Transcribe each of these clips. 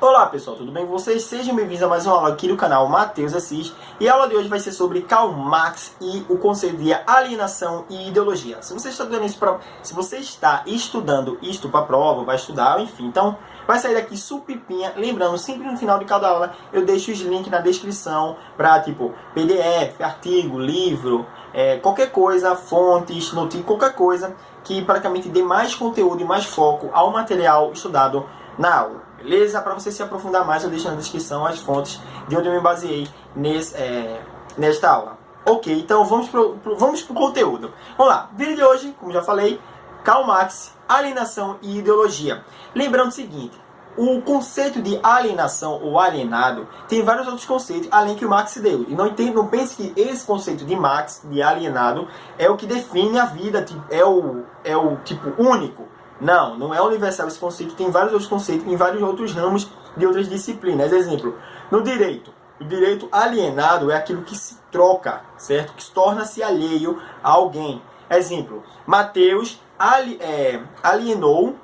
Olá pessoal, tudo bem com vocês? Sejam bem-vindos a mais uma aula aqui do canal Matheus Assis. E a aula de hoje vai ser sobre Karl Marx e o conceito de alienação e ideologia. Se você está estudando isto para prova, vai estudar, enfim, então vai sair daqui supipinha. Lembrando, sempre no final de cada aula eu deixo os links na descrição para tipo PDF, artigo, livro, qualquer coisa, fontes, notícias, qualquer coisa que praticamente dê mais conteúdo e mais foco ao material estudado na aula. Beleza? Para você se aprofundar mais, eu deixo na descrição as fontes de onde eu me baseei nesta aula. Ok, então vamos pro conteúdo. Vamos lá, vídeo de hoje, como já falei, Karl Marx, alienação e ideologia. Lembrando o seguinte, o conceito de alienação ou alienado tem vários outros conceitos além que o Marx deu. E não pense que esse conceito de Marx, de alienado, é o que define a vida, é o tipo único. Não é universal esse conceito, tem vários outros conceitos em vários outros ramos de outras disciplinas. Exemplo, no direito. O direito alienado é aquilo que se troca, certo? Que torna-se alheio a alguém. Exemplo, Mateus alienou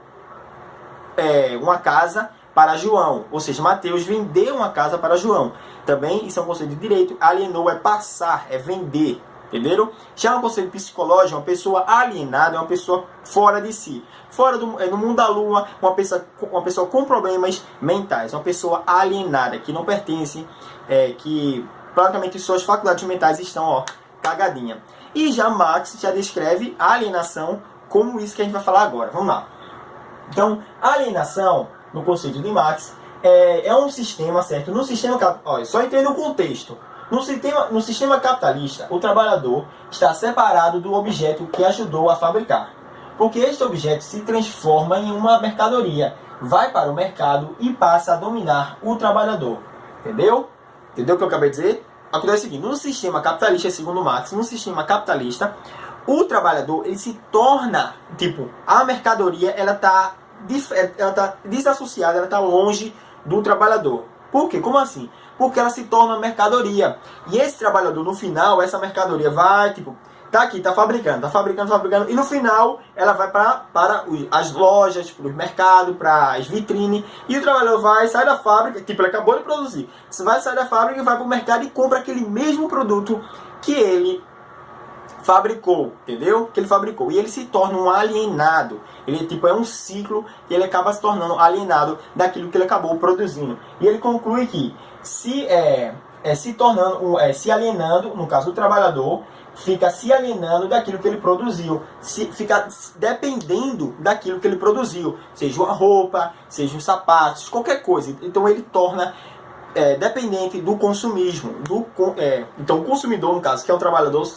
uma casa para João. Ou seja, Mateus vendeu uma casa para João. Também isso é um conceito de direito. Alienou é passar, é vender. Entenderam? Já no conceito psicológico, uma pessoa alienada é uma pessoa fora de si. Fora no mundo da lua, uma pessoa com problemas mentais. Uma pessoa alienada, que não pertence, que praticamente suas faculdades mentais estão cagadinha. E já Marx já descreve a alienação como isso que a gente vai falar agora. Vamos lá. Então, a alienação, no conceito de Marx, é um sistema, certo? No sistema, só entenda o contexto. No sistema capitalista, o trabalhador está separado do objeto que ajudou a fabricar. Porque este objeto se transforma em uma mercadoria, vai para o mercado e passa a dominar o trabalhador. Entendeu? Entendeu o que eu acabei de dizer? Acontece o seguinte, no sistema capitalista, segundo Marx, no sistema capitalista, o trabalhador ele se torna, a mercadoria ela está desassociada, ela está longe do trabalhador. Por quê? Como assim? Porque ela se torna uma mercadoria. E esse trabalhador, no final, essa mercadoria vai, tá aqui, tá fabricando. E no final, ela vai para as lojas, para os mercados, para as vitrines. E o trabalhador sai da fábrica, ele acabou de produzir. Você vai sair da fábrica e vai para o mercado e compra aquele mesmo produto que ele fabricou, entendeu? Que ele fabricou. E ele se torna um alienado. Ele é um ciclo e ele acaba se tornando alienado daquilo que ele acabou produzindo. E ele conclui que se alienando, no caso do trabalhador, fica se alienando daquilo que ele produziu, fica dependendo daquilo que ele produziu, seja uma roupa, seja um sapatos, qualquer coisa. Então ele torna dependente do consumismo. Então o consumidor, no caso, que é o trabalhador,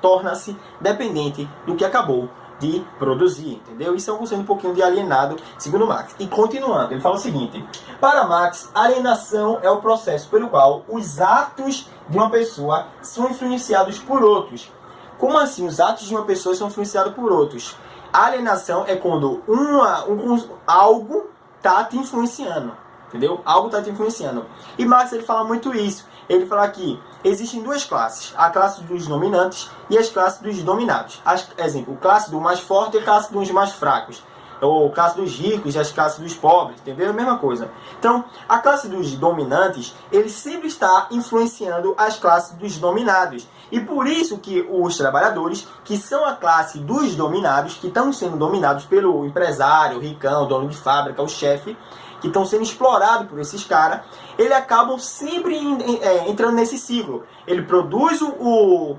torna-se dependente do que acabou de produzir, entendeu? Isso é um conceito um pouquinho de alienado, segundo Marx. E continuando, ele fala o seguinte: para Marx, alienação é o processo pelo qual os atos de uma pessoa são influenciados por outros. Como assim os atos de uma pessoa são influenciados por outros? A alienação é quando algo está te influenciando. Entendeu? Algo está te influenciando. E Marx ele fala muito isso. Ele fala que existem duas classes. A classe dos dominantes e as classes dos dominados. Exemplo, a classe do mais forte e a classe dos mais fracos. Ou a classe dos ricos e as classes dos pobres. Entendeu? A mesma coisa. Então, a classe dos dominantes, ele sempre está influenciando as classes dos dominados. E por isso que os trabalhadores, que são a classe dos dominados, que estão sendo dominados pelo empresário, o ricão, o dono de fábrica, o chefe, que estão sendo explorados por esses caras, eles acabam sempre entrando nesse ciclo. Ele produz o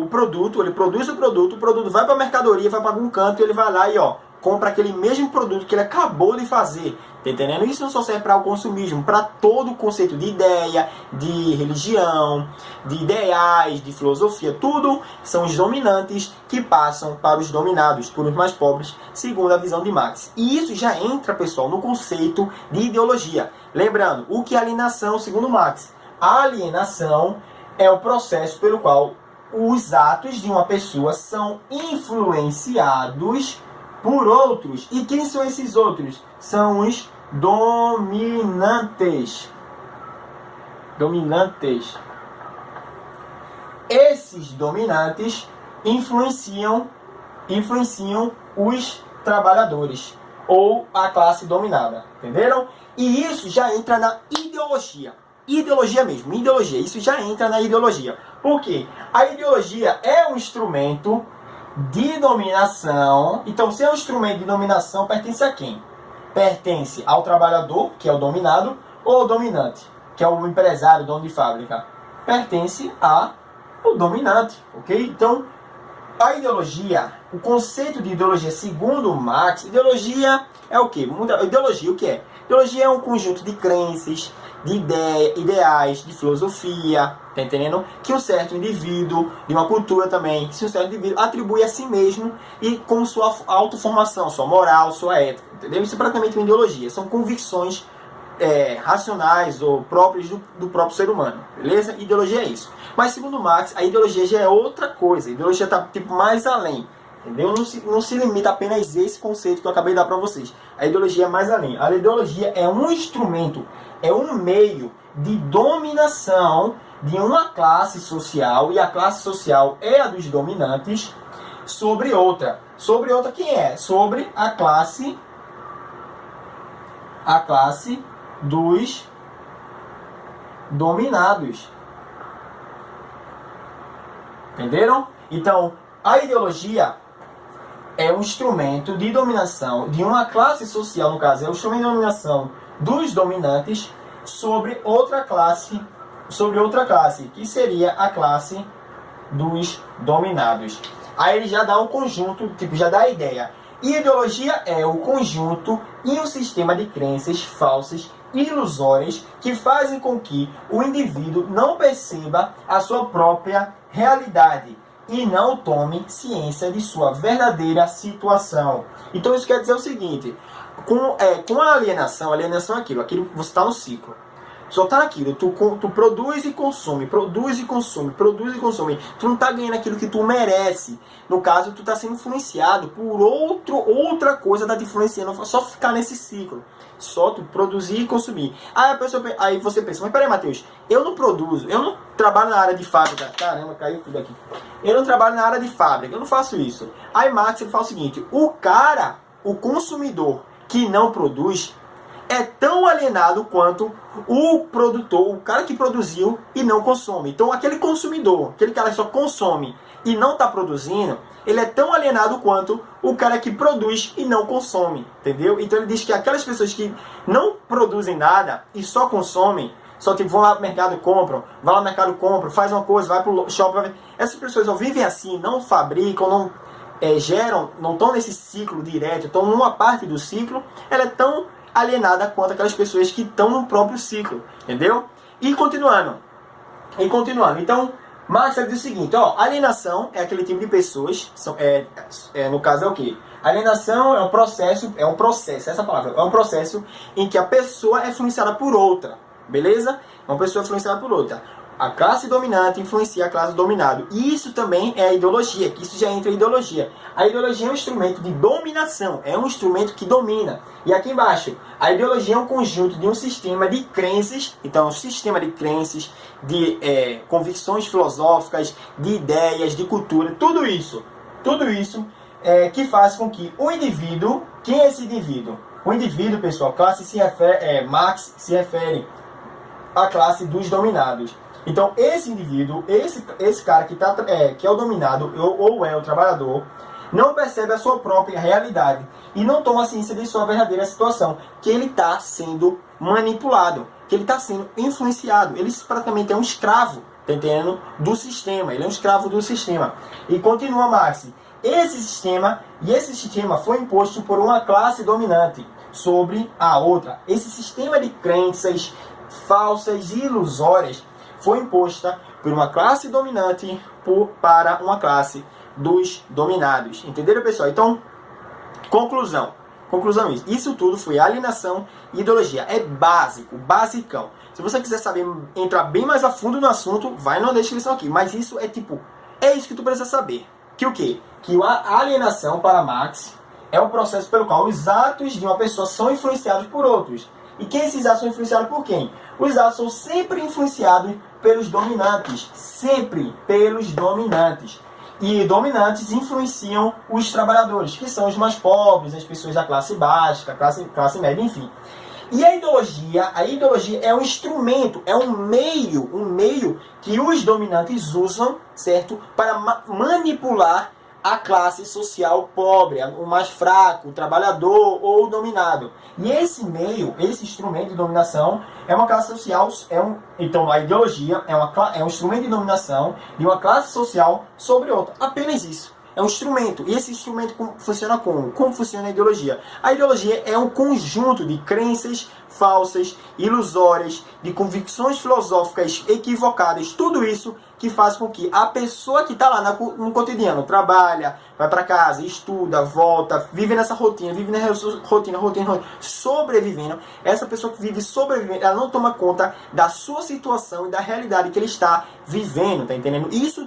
produto, o produto vai para a mercadoria, vai para algum canto, e ele vai lá e compra aquele mesmo produto que ele acabou de fazer. Tá entendendo? Isso não só serve para o consumismo, para todo o conceito de ideia, de religião, de ideais, de filosofia. Tudo são os dominantes que passam para os dominados, por os mais pobres, segundo a visão de Marx. E isso já entra, pessoal, no conceito de ideologia. Lembrando, o que é alienação, segundo Marx? A alienação é o processo pelo qual os atos de uma pessoa são influenciados por outros. E quem são esses outros? São os dominantes. Esses dominantes influenciam os trabalhadores. ou a classe dominada. Entenderam? E isso já entra na ideologia. Ideologia mesmo, ideologia. Isso já entra na ideologia. Por quê? A ideologia é um instrumento de dominação. Então, se é um instrumento de dominação, pertence a quem? Pertence ao trabalhador, que é o dominado, ou ao dominante, que é o empresário, dono de fábrica. Pertence ao dominante, ok? Então, a ideologia, o conceito de ideologia, segundo Marx, ideologia é o quê? Ideologia, o que é? Ideologia é um conjunto de crenças, de ideais, de filosofia, tá entendendo? Que um certo indivíduo, de uma cultura também, que um certo indivíduo atribui a si mesmo e com sua autoformação, sua moral, sua ética, entendeu? Isso é praticamente uma ideologia, são convicções racionais ou próprias do próprio ser humano, beleza? Ideologia é isso. Mas segundo Marx, a ideologia já é outra coisa, a ideologia está tipo mais além, entendeu? Não se limita apenas a esse conceito que eu acabei de dar para vocês. A ideologia é mais além. A ideologia é um instrumento, é um meio de dominação de uma classe social, e a classe social é a dos dominantes, sobre outra. Sobre outra quem é? Sobre a classe dos dominados. Entenderam? Então, a ideologia é um instrumento de dominação de uma classe social, no caso, é um instrumento de dominação dos dominantes sobre outra classe, que seria a classe dos dominados. Aí ele já dá um conjunto, tipo, já dá a ideia. Ideologia é o conjunto e um sistema de crenças falsas e ilusórias que fazem com que o indivíduo não perceba a sua própria realidade e não tome ciência de sua verdadeira situação. Então isso quer dizer o seguinte, com a alienação é aquilo você está no ciclo. Só tá naquilo, tu produz e consome, produz e consome, produz e consome. Tu não tá ganhando aquilo que tu merece. No caso, tu tá sendo influenciado por outra coisa, tá te influenciando. Só ficar nesse ciclo. Só tu produzir e consumir. Aí você pensa, mas peraí, Matheus, eu não produzo, eu não trabalho na área de fábrica. Caramba, caiu tudo aqui. Eu não trabalho na área de fábrica, eu não faço isso. Aí Marx ele fala o seguinte, o consumidor que não produz, é tão alienado quanto o produtor, o cara que produziu e não consome. Então aquele consumidor, aquele cara que só consome e não está produzindo, ele é tão alienado quanto o cara que produz e não consome, entendeu? Então ele diz que aquelas pessoas que não produzem nada e só consomem, só tipo, vão lá pro mercado e compram, vai lá no mercado e compram, faz uma coisa, vai pro shopping, essas pessoas ou vivem assim, não fabricam, não geram, não estão nesse ciclo direto, estão numa parte do ciclo, ela é tão alienada quanto aquelas pessoas que estão no próprio ciclo, entendeu? E continuando. Então, Marx diz o seguinte, alienação é aquele tipo de pessoas, no caso é o quê? Alienação é um processo, essa palavra, é um processo em que a pessoa é influenciada por outra, beleza? É uma pessoa influenciada por outra. A classe dominante influencia a classe dominada. E isso também é a ideologia, que isso já entra em ideologia. A ideologia é um instrumento de dominação, é um instrumento que domina. E aqui embaixo, a ideologia é um conjunto de um sistema de crenças, então um sistema de crenças, de convicções filosóficas, de ideias, de cultura, tudo isso que faz com que o indivíduo, quem é esse indivíduo? O indivíduo, pessoal, Marx se refere à classe dos dominados. Então, esse indivíduo, esse cara que é o dominado ou é o trabalhador, não percebe a sua própria realidade e não toma ciência de sua verdadeira situação, que ele está sendo manipulado, que ele está sendo influenciado. Ele praticamente é um escravo, tá entendendo? Do sistema. Ele é um escravo do sistema. E continua Marx. Esse sistema foi imposto por uma classe dominante sobre a outra. Esse sistema de crenças falsas e ilusórias foi imposta por uma classe dominante para uma classe dos dominados. Entenderam, pessoal? Então, conclusão isso tudo foi alienação e ideologia. É básico, basicão. Se você quiser saber, entrar bem mais a fundo no assunto, vai na descrição aqui. Mas isso é isso que tu precisa saber. Que o quê? Que a alienação para Marx é um processo pelo qual os atos de uma pessoa são influenciados por outros. E quem esses atos são influenciados por quem? Os atos são sempre influenciados pelos dominantes. Sempre pelos dominantes. e dominantes influenciam os trabalhadores, que são os mais pobres, as pessoas da classe baixa, classe média, enfim. E a ideologia é um instrumento, é um meio que os dominantes usam, certo? Para manipular a classe social pobre, o mais fraco, o trabalhador ou o dominado. E esse meio, esse instrumento de dominação é uma classe social, então a ideologia é um instrumento de dominação de uma classe social sobre outra. Apenas isso. É um instrumento. E esse instrumento funciona como? Como funciona a ideologia? A ideologia é um conjunto de crenças falsas, ilusórias, de convicções filosóficas equivocadas. Tudo isso que faz com que a pessoa que está lá no cotidiano, trabalha, vai para casa, estuda, volta, vive nessa rotina, rotina, sobrevivendo. Essa pessoa que vive sobrevivendo, ela não toma conta da sua situação e da realidade que ele está vivendo, tá entendendo? Isso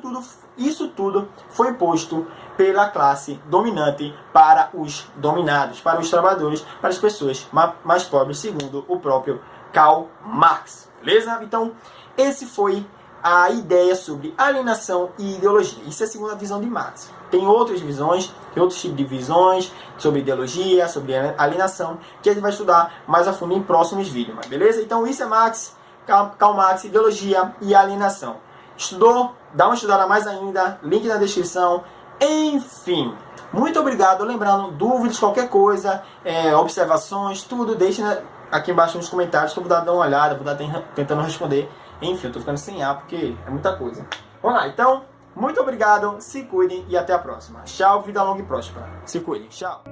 tudo foi imposto pela classe dominante para os dominados, para os trabalhadores, para as pessoas mais pobres, segundo o próprio Karl Marx. Beleza? Então, esse foi a ideia sobre alienação e ideologia. Isso é a segunda visão de Marx. Tem outras visões, tem outros tipos de visões sobre ideologia, sobre alienação, que a gente vai estudar mais a fundo em próximos vídeos. Mas beleza? Então, isso é Karl Marx, ideologia e alienação. Estudou? Dá uma estudada mais ainda, link na descrição. Enfim, muito obrigado. Lembrando, dúvidas, qualquer coisa, observações, tudo, deixe aqui embaixo nos comentários que eu vou dar uma olhada, vou estar tentando responder. Enfim, eu tô ficando sem ar porque é muita coisa. Vamos lá, então, muito obrigado, se cuidem e até a próxima. Tchau, vida longa e próspera. Se cuidem, tchau.